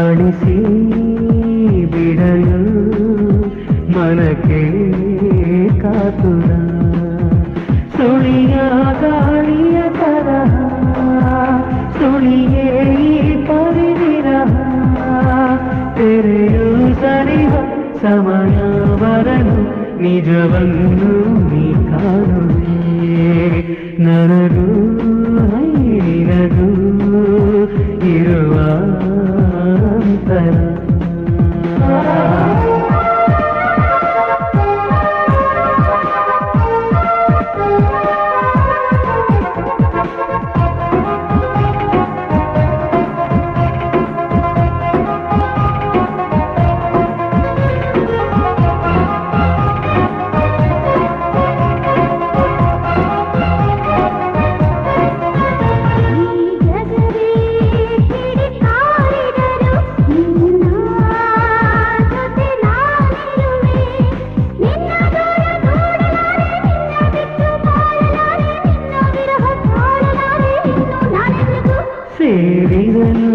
ಅಳಿಸಿ ಬಿಡಲು ಮನಕ್ಕೆ ಕಾತುರ ಸುಳಿಯ ಗಾಳಿಯ ತರಹ ಸುಳಿಯೇ ಪರಿವಿರಹ ತೆರೆಯು ಸರಿಹ ಸಮಯ ಬರಲು ನಿಜವನ್ನು ನೀ ಕಾಣುವೆ ನನಗೂ ನಿನಗೂ ಇರುವ ಅಂತರ ಸೇರಿದನು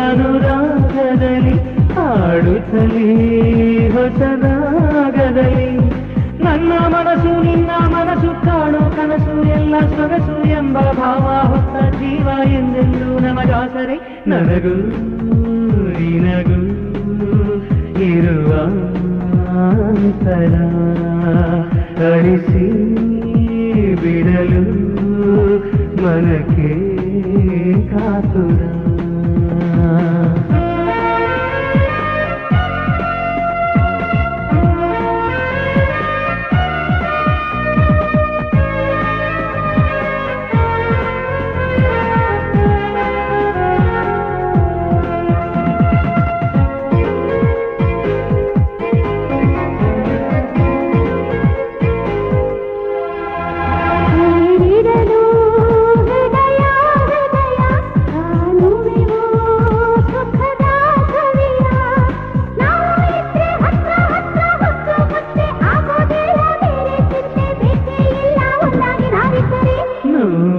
ಅನುರಾಗದಲ್ಲಿ ಹಾಡುತ್ತಲೇ ಹೊಸದಾಗದಲ್ಲಿ ನನ್ನ ಮನಸ್ಸು ನಿನ್ನ ಮನಸ್ಸು ಕಾಣೋ ಕನಸು ಎಲ್ಲ ಸೊಗಸು ಎಂಬ ಭಾವ ಹೊತ್ತ ಜೀವ ಎಂದೆಂದು ನಮಗಾಸರೆ ನನಗೂ ನಿನಗೂ ಇರುವ ಅಂತರ ಅಳಿಸಿ ಬಿಡಲು ಮನಕ್ಕೆ ಕಾತುರ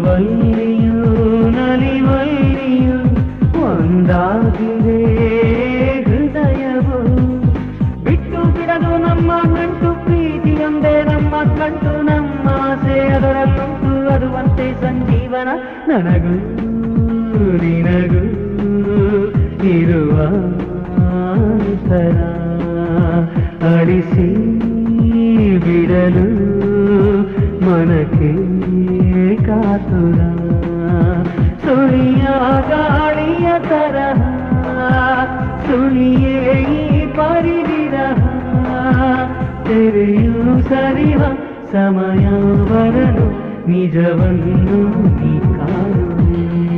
ವೈರಿಯು ನಲಿವೈರಿಯು ಒಂದಾಗಿದೆ ಹೃದಯವು ಬಿಟ್ಟು ಬಿಡದು ನಮ್ಮ ನಂಟು ಪ್ರೀತಿಯೊಂದೇ ನಮ್ಮ ಕಂಟು ನಮ್ಮ ಆಸೆ ಅದರಲ್ಲುಂಟು ಅದುವಂತೆ ಸಂಜೀವನ ನನಗೂ ನಿನಗೂ ಇರುವ ಅಂತರ ಅಳಿಸಿ ಬಿಡಲು ಮನಕ್ಕೆ ಕಾತುರ ಸುಳಿಯ ಗಾಳಿಯ ತರಹ ಸುಳಿಯೇ ಪರಿವಿರಹ ತೆರೆಯು ಸರಿವ ಸಮಯ ಬರಲು ನಿಜವನ್ನು ನೀ ಕಾಣುವೆ